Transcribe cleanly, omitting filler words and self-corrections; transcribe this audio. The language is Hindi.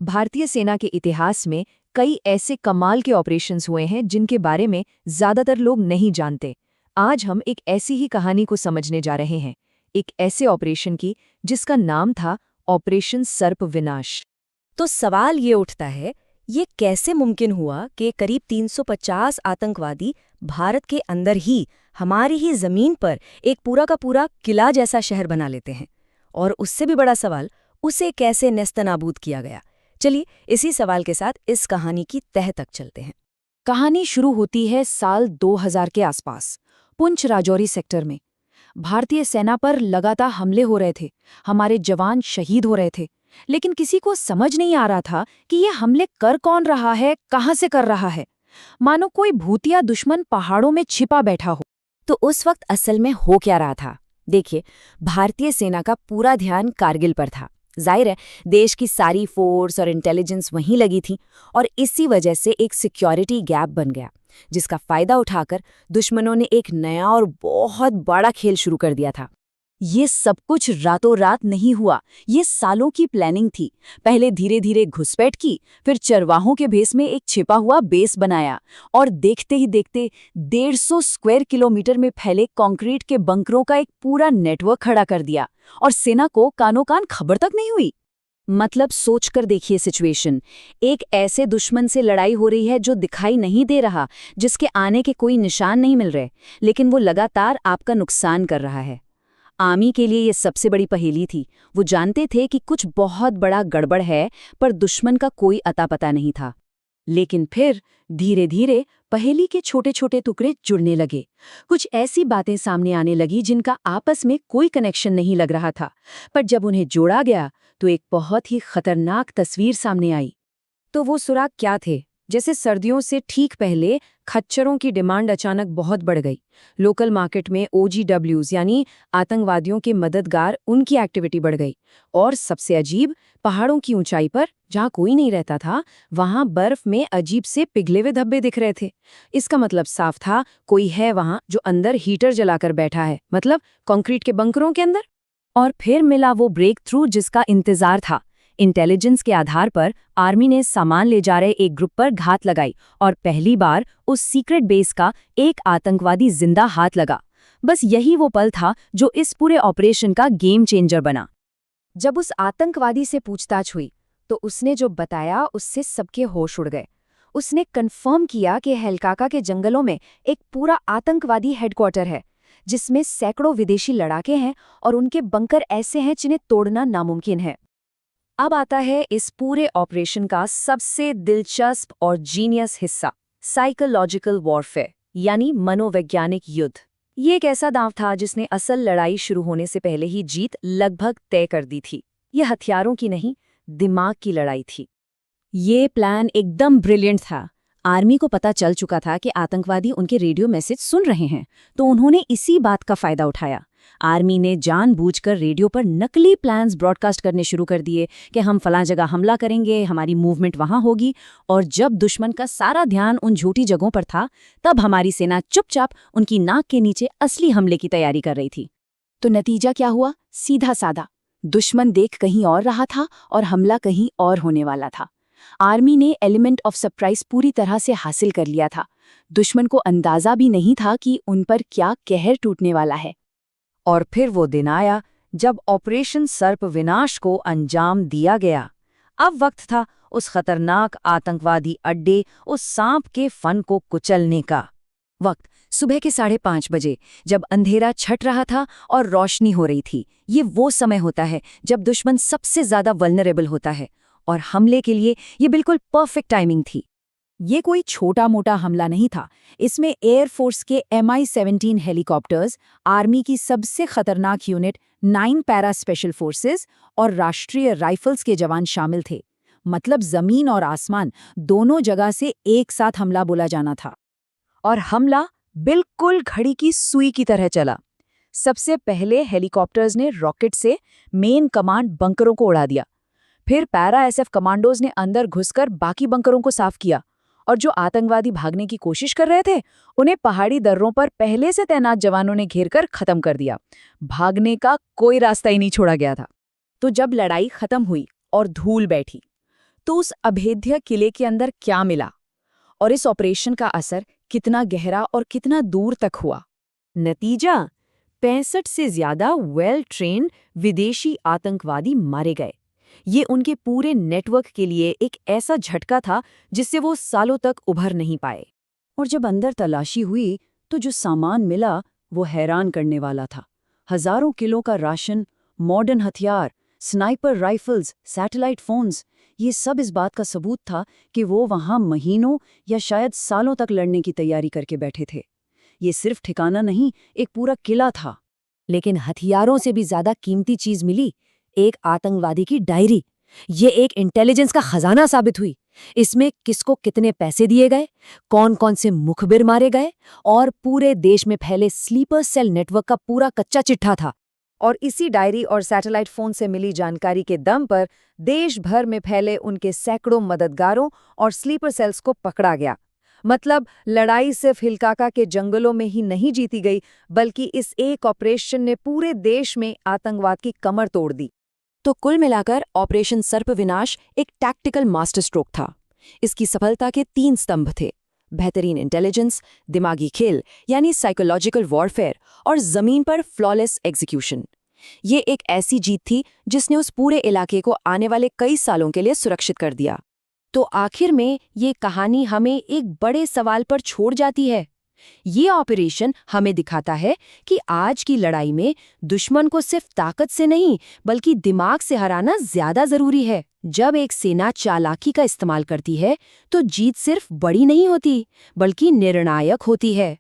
भारतीय सेना के इतिहास में कई ऐसे कमाल के ऑपरेशंस हुए हैं जिनके बारे में ज्यादातर लोग नहीं जानते। आज हम एक ऐसी ही कहानी को समझने जा रहे हैं, एक ऐसे ऑपरेशन की जिसका नाम था ऑपरेशन सर्प विनाश। तो सवाल ये उठता है, ये कैसे मुमकिन हुआ कि करीब 350 आतंकवादी भारत के अंदर ही, हमारी ही जमीन पर एक पूरा का पूरा किला जैसा शहर बना लेते हैं? और उससे भी बड़ा सवाल, उसे कैसे नेस्तनाबूद किया गया? चलिए इसी सवाल के साथ इस कहानी की तह तक चलते हैं। कहानी शुरू होती है साल 2000 के आसपास, पुंछ राजौरी सेक्टर में। भारतीय सेना पर लगातार हमले हो रहे थे, हमारे जवान शहीद हो रहे थे, लेकिन किसी को समझ नहीं आ रहा था कि ये हमले कर कौन रहा है, कहाँ से कर रहा है। मानो कोई भूतिया दुश्मन पहाड़ों में छिपा बैठा हो। तो उस वक्त असल में हो क्या रहा था? देखिए, भारतीय सेना का पूरा ध्यान कारगिल पर था। जाहिर है, देश की सारी फोर्स और इंटेलिजेंस वहीं लगी थी, और इसी वजह से एक सिक्योरिटी गैप बन गया, जिसका फायदा उठाकर दुश्मनों ने एक नया और बहुत बड़ा खेल शुरू कर दिया था। ये सब कुछ रातों रात नहीं हुआ, ये सालों की प्लानिंग थी। पहले धीरे धीरे घुसपैठ की, फिर चरवाहों के भेस में एक छिपा हुआ बेस बनाया, और देखते ही देखते 150 स्क्वायर किलोमीटर में फैले कंक्रीट के बंकरों का एक पूरा नेटवर्क खड़ा कर दिया, और सेना को कानों कान खबर तक नहीं हुई। मतलब सोचकर देखिए सिचुएशन, एक ऐसे दुश्मन से लड़ाई हो रही है जो दिखाई नहीं दे रहा, जिसके आने के कोई निशान नहीं मिल रहे, लेकिन वो लगातार आपका नुकसान कर रहा है। आर्मी के लिए ये सबसे बड़ी पहेली थी। वो जानते थे कि कुछ बहुत बड़ा गड़बड़ है, पर दुश्मन का कोई अता पता नहीं था। लेकिन फिर धीरे धीरे पहेली के छोटे छोटे टुकड़े जुड़ने लगे। कुछ ऐसी बातें सामने आने लगी जिनका आपस में कोई कनेक्शन नहीं लग रहा था, पर जब उन्हें जोड़ा गया तो एक बहुत ही खतरनाक तस्वीर सामने आई। तो वो सुराग क्या थे? जैसे सर्दियों से ठीक पहले खच्चरों की डिमांड अचानक बहुत बढ़ गई। लोकल मार्केट में OGWs यानी आतंकवादियों के मददगार, उनकी एक्टिविटी बढ़ गई। और सबसे अजीब, पहाड़ों की ऊंचाई पर जहाँ कोई नहीं रहता था, वहां बर्फ में अजीब से पिघले हुए धब्बे दिख रहे थे। इसका मतलब साफ था, कोई है वहां जो अंदर हीटर जलाकर बैठा है, मतलब कंक्रीट के बंकरों के अंदर। और फिर मिला वो ब्रेक थ्रू जिसका इंतजार था। इंटेलिजेंस के आधार पर आर्मी ने सामान ले जा रहे एक ग्रुप पर घात लगाई, और पहली बार उस सीक्रेट बेस का एक आतंकवादी जिंदा हाथ लगा। बस यही वो पल था जो इस पूरे ऑपरेशन का गेम चेंजर बना। जब उस आतंकवादी से पूछताछ हुई तो उसने जो बताया उससे सबके होश उड़ गए। उसने कंफर्म किया कि हेलकाका के जंगलों में एक पूरा आतंकवादी हेडक्वार्टर है, जिसमें सैकड़ों विदेशी लड़ाके हैं, और उनके बंकर ऐसे हैं जिन्हें तोड़ना नामुमकिन है। अब आता है इस पूरे ऑपरेशन का सबसे दिलचस्प और जीनियस हिस्सा, साइकोलॉजिकल वॉरफेयर यानी मनोवैज्ञानिक युद्ध। ये एक ऐसा दांव था जिसने असल लड़ाई शुरू होने से पहले ही जीत लगभग तय कर दी थी। ये हथियारों की नहीं, दिमाग की लड़ाई थी। ये प्लान एकदम ब्रिलियंट था। आर्मी को पता चल चुका था कि आतंकवादी उनके रेडियो मैसेज सुन रहे हैं, तो उन्होंने इसी बात का फायदा उठाया। आर्मी ने जानबूझकर रेडियो पर नकली प्लान्स ब्रॉडकास्ट करने शुरू कर दिए कि हम फलां जगह हमला करेंगे, हमारी मूवमेंट वहां होगी। और जब दुश्मन का सारा ध्यान उन झूठी जगहों पर था, तब हमारी सेना चुपचाप उनकी नाक के नीचे असली हमले की तैयारी कर रही थी। तो नतीजा क्या हुआ? सीधा सादा, दुश्मन देख कहीं और रहा था और हमला कहीं और होने वाला था। आर्मी ने एलिमेंट ऑफ सरप्राइज पूरी तरह से हासिल कर लिया था। दुश्मन को अंदाजा भी नहीं था कि उन पर क्या कहर टूटने वाला है। और फिर वो दिन आया जब ऑपरेशन सर्प विनाश को अंजाम दिया गया। अब वक्त था उस खतरनाक आतंकवादी अड्डे, उस सांप के फन को कुचलने का। वक्त सुबह के 5:30 बजे, जब अंधेरा छट रहा था और रोशनी हो रही थी। ये वो समय होता है जब दुश्मन सबसे ज्यादा वल्नरेबल होता है, और हमले के लिए ये बिल्कुल परफेक्ट टाइमिंग थी। ये कोई छोटा मोटा हमला नहीं था। इसमें एयरफोर्स के MI-17 हेलीकॉप्टर्स, आर्मी की सबसे खतरनाक यूनिट 9 पैरा स्पेशल फोर्सेस और राष्ट्रीय राइफल्स के जवान शामिल थे। मतलब जमीन और आसमान दोनों जगह से एक साथ हमला बोला जाना था। और हमला बिल्कुल घड़ी की सुई की तरह चला। सबसे पहले हेलीकॉप्टर्स ने रॉकेट से मेन कमांड बंकरों को उड़ा दिया। फिर पैरा SF कमांडोज ने अंदर घुसकर बाकी बंकरों को साफ किया, और जो आतंकवादी भागने की कोशिश कर रहे थे उन्हें पहाड़ी दर्रों पर पहले से तैनात जवानों ने घेरकर खत्म कर दिया। भागने का कोई रास्ता ही नहीं छोड़ा गया था। तो जब लड़ाई खत्म हुई और धूल बैठी, तो उस अभेद्य किले के अंदर क्या मिला और इस ऑपरेशन का असर कितना गहरा और कितना दूर तक हुआ? नतीजा 65 से ज्यादा वेल ट्रेन्ड विदेशी आतंकवादी मारे गए। ये उनके पूरे नेटवर्क के लिए एक ऐसा झटका था जिससे वो सालों तक उभर नहीं पाए। और जब अंदर तलाशी हुई तो जो सामान मिला वो हैरान करने वाला था। हजारों किलो का राशन, मॉडर्न हथियार, स्नाइपर राइफल्स, सैटेलाइट फोन्स, ये सब इस बात का सबूत था कि वो वहां महीनों या शायद सालों तक लड़ने की तैयारी करके बैठे थे। ये सिर्फ ठिकाना नहीं, एक पूरा किला था। लेकिन हथियारों से भी ज्यादा कीमती चीज मिली, एक आतंकवादी की डायरी। ये एक इंटेलिजेंस का खजाना साबित हुई। इसमें किसको कितने पैसे दिए गए, कौन कौन से मुखबिर मारे गए और पूरे देश में फैले स्लीपर सेल नेटवर्क का पूरा कच्चा चिट्ठा था। और इसी डायरी और सैटेलाइट फोन से मिली जानकारी के दम पर देश भर में फैले उनके सैकड़ों मददगारों और स्लीपर सेल्स को पकड़ा गया। मतलब लड़ाई सिर्फ हिलकाका के जंगलों में ही नहीं जीती गई, बल्कि इस एक ऑपरेशन ने पूरे देश में आतंकवाद की कमर तोड़ दी। तो कुल मिलाकर ऑपरेशन सर्पविनाश एक टैक्टिकल मास्टर स्ट्रोक था। इसकी सफलता के 3 स्तंभ थे: बेहतरीन इंटेलिजेंस, दिमागी खेल यानी साइकोलॉजिकल वॉरफेयर, और जमीन पर फ्लॉलेस एग्जीक्यूशन। ये एक ऐसी जीत थी जिसने उस पूरे इलाके को आने वाले कई सालों के लिए सुरक्षित कर दिया। तो आखिर में ये कहानी हमें एक बड़े सवाल पर छोड़ जाती है। ये ऑपरेशन हमें दिखाता है कि आज की लड़ाई में दुश्मन को सिर्फ ताकत से नहीं बल्कि दिमाग से हराना ज्यादा जरूरी है। जब एक सेना चालाकी का इस्तेमाल करती है तो जीत सिर्फ बड़ी नहीं होती बल्कि निर्णायक होती है।